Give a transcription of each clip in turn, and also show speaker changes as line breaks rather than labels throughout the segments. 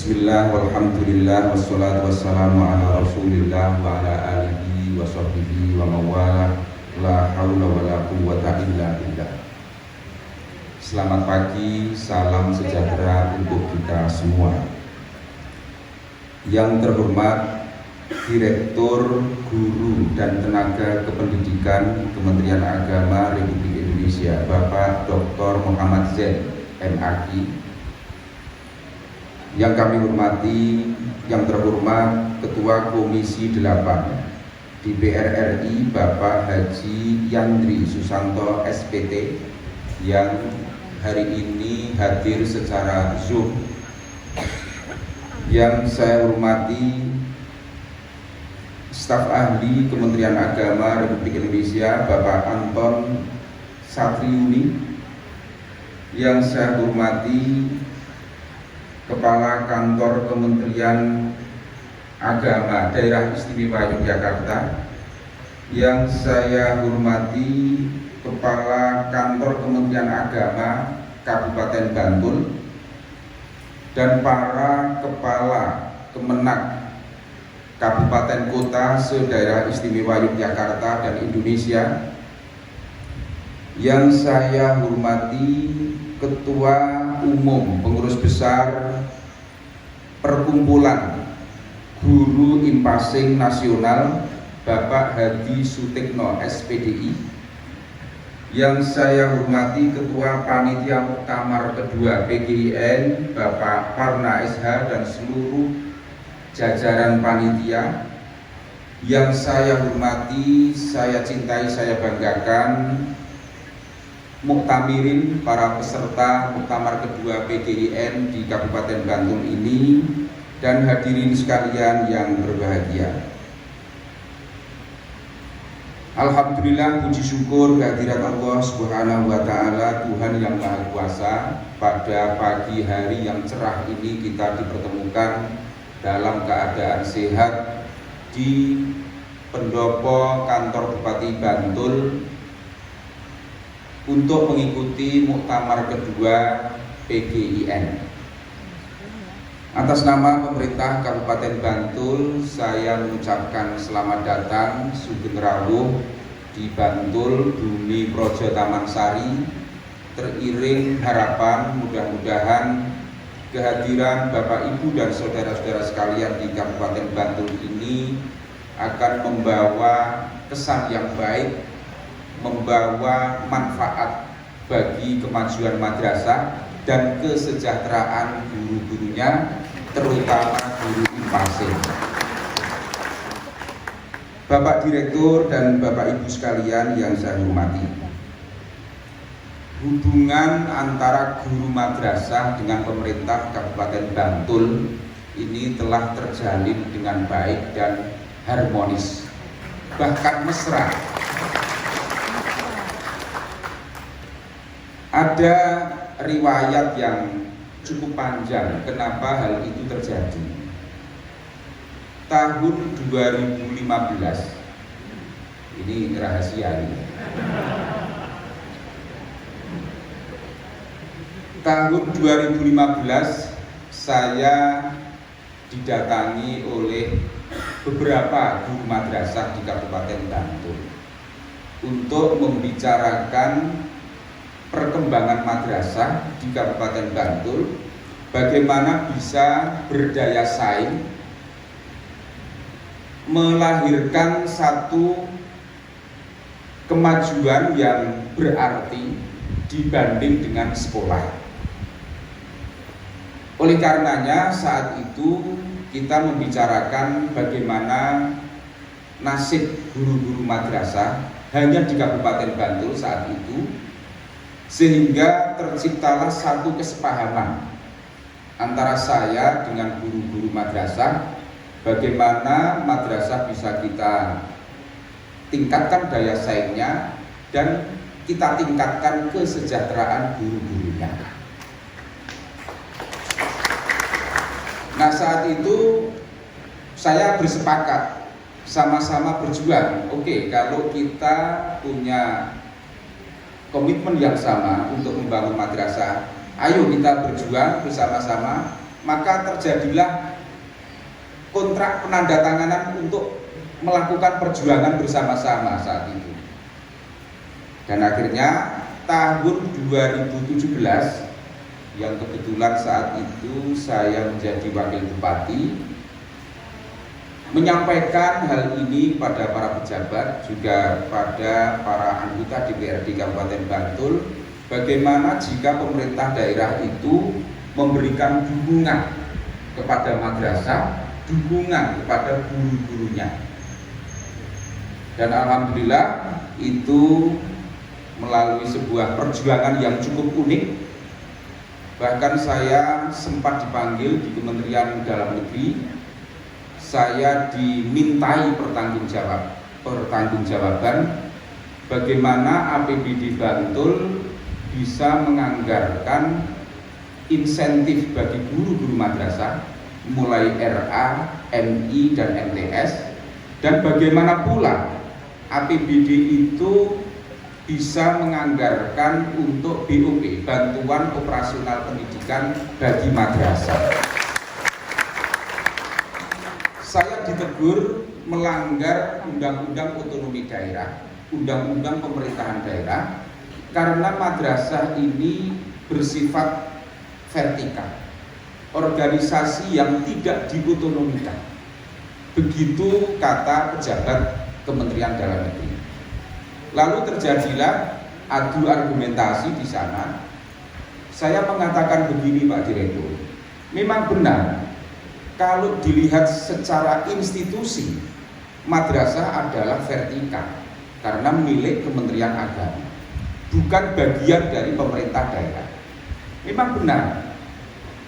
Bismillah, walhamdulillah, wassalatu wassalamu ala rasulillah wa ala alihi wa sahbihi wa mawala, la hawla wa la quwwata illa billah. Selamat pagi, salam sejahtera untuk kita semua. Yang terhormat Direktur Guru dan Tenaga Kependidikan Kementerian Agama Republik Indonesia, Bapak Dr. Muhammad Zain, MAG. Yang kami hormati, yang terhormat Ketua Komisi 8 DPR RI, Bapak Haji Yandri Susanto SPT, yang hari ini hadir secara Zoom. Yang saya hormati staf ahli Kementerian Agama Republik Indonesia, Bapak Anton Satriuni. Yang saya hormati Kepala Kantor Kementerian Agama Daerah Istimewa Yogyakarta. Yang saya hormati Kepala Kantor Kementerian Agama Kabupaten Bantul dan para Kepala Kemenag Kabupaten Kota se-Daerah Istimewa Yogyakarta dan Indonesia. Yang saya hormati Ketua Umum Pengurus Besar Perkumpulan Guru Impasing Nasional, Bapak Hadi Sutikno SPDI. Yang saya hormati Ketua Panitia Muktamar kedua PGIN, Bapak Parna SH dan seluruh jajaran panitia. Yang saya hormati, saya cintai, saya banggakan muktamirin, para peserta Muktamar kedua PGIN di Kabupaten Bantul ini, dan hadirin sekalian yang berbahagia. Alhamdulillah, puji syukur kehadirat Allah Subhanahu wa Ta'ala, Tuhan yang Maha Kuasa. Pada pagi hari yang cerah ini kita dipertemukan dalam keadaan sehat di pendopo kantor Bupati Bantul untuk mengikuti Muktamar kedua PGIN. Atas nama pemerintah Kabupaten Bantul, saya mengucapkan selamat datang, Sugeng Rawuh di Bantul, Bumi Projo Taman Sari. Teriring harapan mudah-mudahan kehadiran Bapak Ibu dan saudara-saudara sekalian di Kabupaten Bantul ini akan membawa kesan yang baik, membawa manfaat bagi kemajuan madrasah dan kesejahteraan guru-gurunya, terutama guru Impasing. Bapak Direktur dan Bapak Ibu sekalian yang saya hormati, hubungan antara guru madrasah dengan pemerintah Kabupaten Bantul ini telah terjalin dengan baik dan harmonis, bahkan mesra. Ada riwayat yang cukup panjang kenapa hal itu terjadi. Tahun 2015, ini rahasia ini. Tahun 2015 saya didatangi oleh beberapa guru madrasah di Kabupaten Bantul untuk membicarakan perkembangan madrasah di Kabupaten Bantul, bagaimana bisa berdaya saing, melahirkan satu kemajuan yang berarti dibanding dengan sekolah. Oleh karenanya saat itu kita membicarakan bagaimana nasib guru-guru madrasah hanya di Kabupaten Bantul saat itu, sehingga terciptalah satu kesepahaman antara saya dengan guru-guru madrasah, bagaimana madrasah bisa kita tingkatkan daya saingnya dan kita tingkatkan kesejahteraan guru-gurunya. Nah, saat itu saya bersepakat sama-sama berjuang. Oke, kalau kita punya komitmen yang sama untuk membangun madrasah, ayo kita berjuang bersama-sama maka terjadilah kontrak penandatanganan untuk melakukan perjuangan bersama-sama saat itu. Dan akhirnya tahun 2017 yang kebetulan saat itu saya menjadi wakil bupati, menyampaikan hal ini pada para pejabat, juga pada para anggota DPRD Kabupaten Bantul, bagaimana jika pemerintah daerah itu memberikan dukungan kepada madrasah, dukungan kepada guru-gurunya. Dan alhamdulillah itu melalui sebuah perjuangan yang cukup unik. Bahkan saya sempat dipanggil di Kementerian Dalam Negeri, saya dimintai pertanggungjawaban bagaimana APBD Bantul bisa menganggarkan insentif bagi guru-guru madrasah mulai RA, MI, dan MTS, dan bagaimana pula APBD itu bisa menganggarkan untuk BOP, bantuan operasional pendidikan bagi madrasah. Saya ditegur melanggar Undang-Undang Otonomi Daerah, Undang-Undang Pemerintahan Daerah, karena madrasah ini bersifat vertikal, organisasi yang tidak diotonomikan. Begitu kata pejabat Kementerian Dalam Negeri. Lalu terjadilah adu argumentasi di sana. Saya mengatakan begini, Pak Direktur, memang benar kalau dilihat secara institusi, madrasah adalah vertikal karena milik Kementerian Agama, bukan bagian dari pemerintah daerah. Memang benar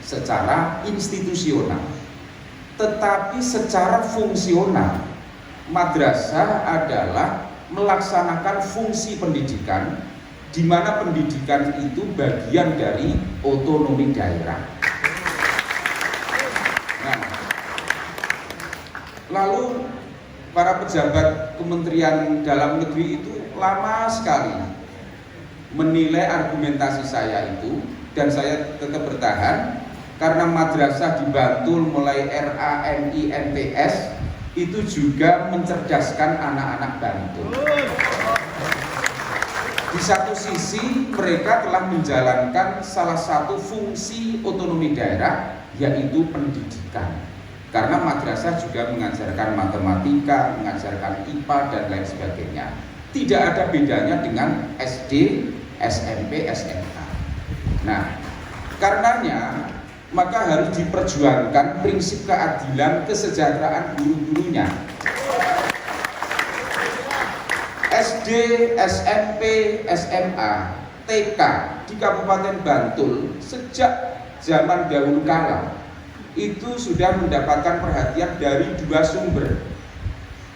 secara institusional, tetapi secara fungsional madrasah adalah melaksanakan fungsi pendidikan, di mana pendidikan itu bagian dari otonomi daerah. Nah, lalu para pejabat Kementerian Dalam Negeri itu lama sekali menilai argumentasi saya itu, dan saya tetap bertahan karena madrasah di Bantul mulai RA, MI, MTS itu juga mencerdaskan anak-anak Bantul. Di satu sisi mereka telah menjalankan salah satu fungsi otonomi daerah, yaitu pendidikan. Karena madrasah juga mengajarkan matematika, mengajarkan IPA dan lain sebagainya. Tidak ada bedanya dengan SD, SMP, SMA. Nah, karenanya maka harus diperjuangkan prinsip keadilan kesejahteraan guru-gurunya. SD, SMP, SMA, TK di Kabupaten Bantul sejak zaman dahulu kala itu sudah mendapatkan perhatian dari dua sumber.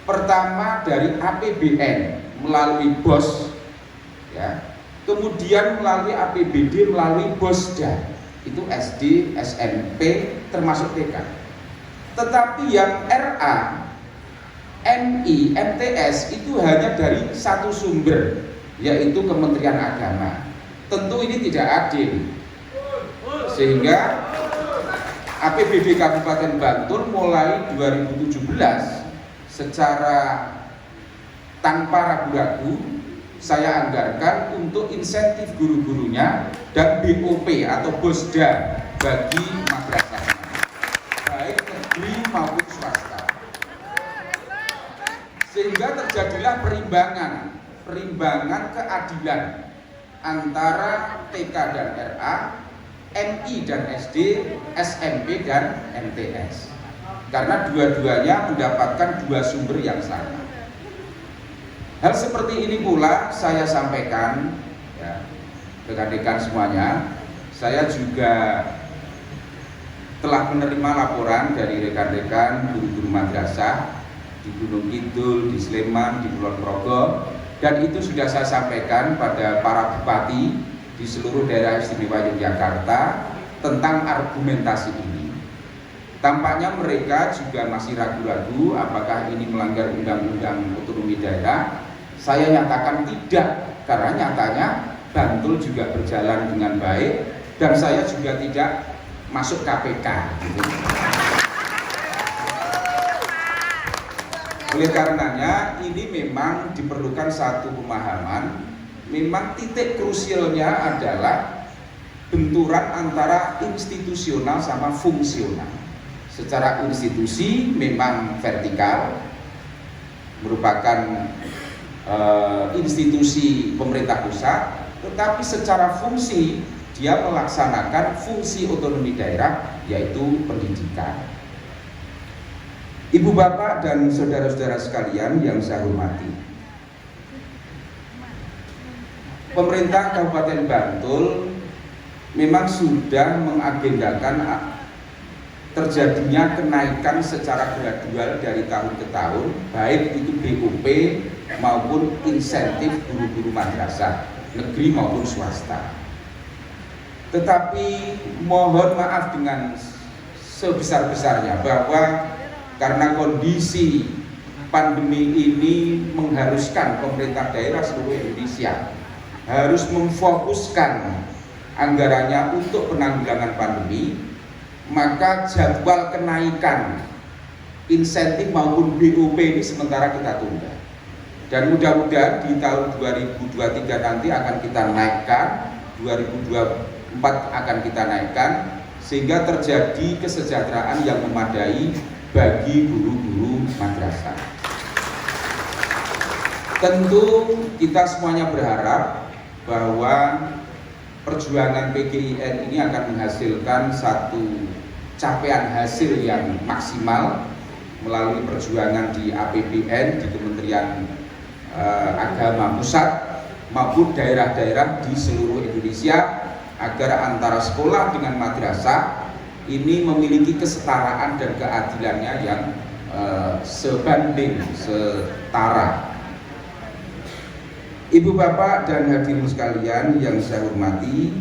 Pertama dari APBN melalui BOS, ya. Kemudian melalui APBD melalui BOSDA. Itu SD, SMP, termasuk TK. Tetapi yang RA, MI, MTS itu hanya dari satu sumber, yaitu Kementerian Agama. Tentu ini tidak adil, sehingga APBD Kabupaten Bantul mulai 2017 secara tanpa ragu-ragu saya anggarkan untuk insentif guru-gurunya dan BOP atau BOSDA bagi madrasah, baik negeri maupun swasta. Sehingga terjadilah perimbangan keadilan antara TK dan RA, MI dan SD, SMP dan MTS. Karena dua-duanya mendapatkan dua sumber yang sama. Hal seperti ini pula saya sampaikan, ya, rekan-rekan semuanya. Saya juga telah menerima laporan dari rekan-rekan guru-guru madrasah di Gunung Kidul, di Sleman, di Kulon Progo, dan itu sudah saya sampaikan pada para bupati di seluruh daerah istimewa Yogyakarta tentang argumentasi ini. Tampaknya mereka juga masih ragu-ragu apakah ini melanggar undang-undang otonomi daerah. Saya nyatakan tidak, karena nyatanya Bantul juga berjalan dengan baik, dan saya juga tidak masuk KPK gitu. Oleh karenanya ini memang diperlukan satu pemahaman, memang titik krusialnya adalah benturan antara institusional sama fungsional. Secara institusi memang vertikal, merupakan institusi pemerintah pusat, tetapi secara fungsi dia melaksanakan fungsi otonomi daerah, yaitu pendidikan. Ibu bapak dan saudara-saudara sekalian yang saya hormati, pemerintah Kabupaten Bantul memang sudah mengagendakan terjadinya kenaikan secara gradual dari tahun ke tahun, baik itu BOP maupun insentif guru-guru madrasah negeri maupun swasta. Tetapi mohon maaf dengan sebesar-besarnya bahwa karena kondisi pandemi ini mengharuskan pemerintah daerah seluruh Indonesia harus memfokuskan anggarannya untuk penanggulangan pandemi, maka jadwal kenaikan insentif maupun BOP ini sementara kita tunda. Dan mudah-mudahan di tahun 2023 nanti akan kita naikkan, 2024 akan kita naikkan, sehingga terjadi kesejahteraan yang memadai bagi guru-guru madrasah. Tentu kita semuanya berharap bahwa perjuangan PGIN ini akan menghasilkan satu capaian hasil yang maksimal melalui perjuangan di APBN, di Kementerian Agama Pusat maupun daerah-daerah di seluruh Indonesia, agar antara sekolah dengan madrasah ini memiliki kesetaraan dan keadilannya yang sebanding, setara. Ibu bapak dan hadirin sekalian yang saya hormati,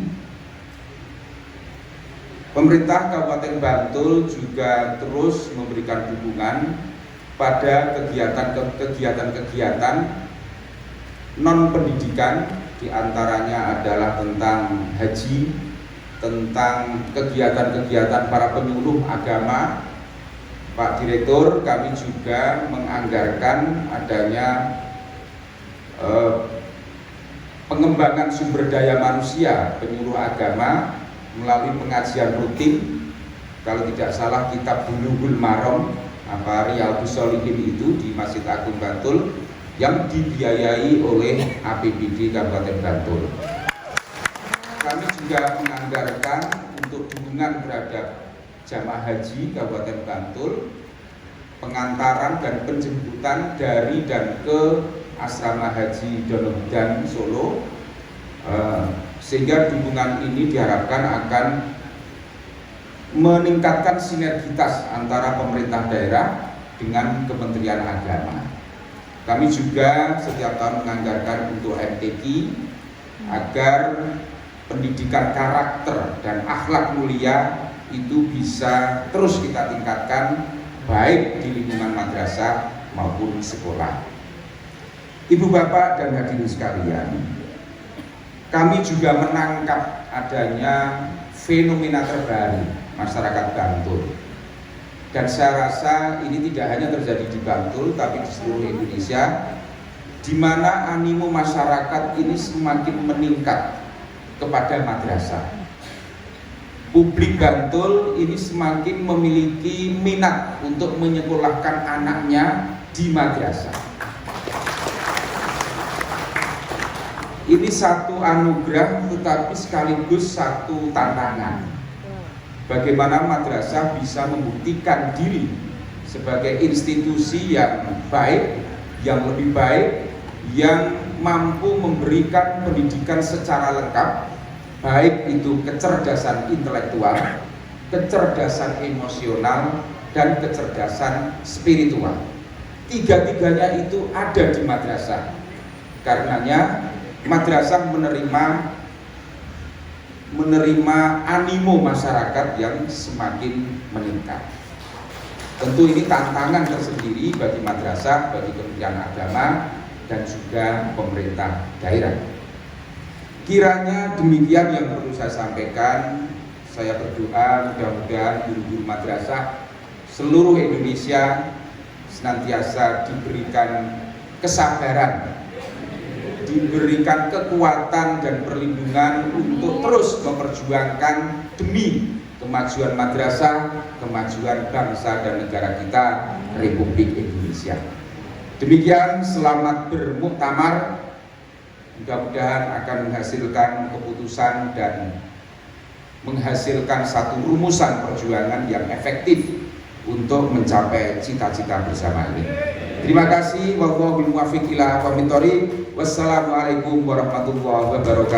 pemerintah Kabupaten Bantul juga terus memberikan dukungan pada kegiatan-kegiatan non-pendidikan, diantaranya adalah tentang haji, tentang kegiatan-kegiatan para penyuluh agama. Pak Direktur, kami juga menganggarkan adanya pengembangan sumber daya manusia penyuluh agama melalui pengajian rutin. Kalau tidak salah kitab Bulughul Maram Riyadhus Shalihin itu di Masjid Agung Bantul yang dibiayai oleh APBD Kabupaten Bantul. Kami juga menganggarkan untuk dukungan terhadap jamaah haji Kabupaten Bantul, pengantaran dan penjemputan dari dan ke asrama haji Donohudan Solo, sehingga dukungan ini diharapkan akan meningkatkan sinergitas antara pemerintah daerah dengan Kementerian Agama. Kami juga setiap tahun menganggarkan untuk MTQ agar pendidikan karakter dan akhlak mulia itu bisa terus kita tingkatkan, baik di lingkungan madrasah maupun sekolah. Ibu bapak dan hadirin sekalian, kami juga menangkap adanya fenomena terbaru masyarakat Bantul, dan saya rasa ini tidak hanya terjadi di Bantul tapi di seluruh Indonesia, di mana animo masyarakat ini semakin meningkat kepada madrasah. Publik Bantul ini semakin memiliki minat untuk menyekolahkan anaknya di madrasah. Ini satu anugerah tetapi sekaligus satu tantangan. Bagaimana madrasah bisa membuktikan diri sebagai institusi yang baik, yang lebih baik, yang mampu memberikan pendidikan secara lengkap, baik itu kecerdasan intelektual, kecerdasan emosional, dan kecerdasan spiritual. Tiga-tiganya itu ada di madrasah. Karenanya madrasah menerima animo masyarakat yang semakin meningkat. Tentu ini tantangan tersendiri bagi madrasah, bagi Kementerian Agama, dan juga pemerintah daerah. Kiranya demikian yang perlu saya sampaikan. saya berdoa mudah-mudahan guru-guru madrasah seluruh Indonesia senantiasa diberikan kesabaran, diberikan kekuatan dan perlindungan untuk terus memperjuangkan demi kemajuan madrasah, kemajuan bangsa dan negara kita, Republik Indonesia. Demikian, selamat bermuktamar. Mudah-mudahan akan menghasilkan keputusan dan menghasilkan satu rumusan perjuangan yang efektif untuk mencapai cita-cita bersama ini. Terima kasih. Wallahul muwaffiq ila aqwamit thoriq. Wassalamualaikum warahmatullahi wabarakatuh.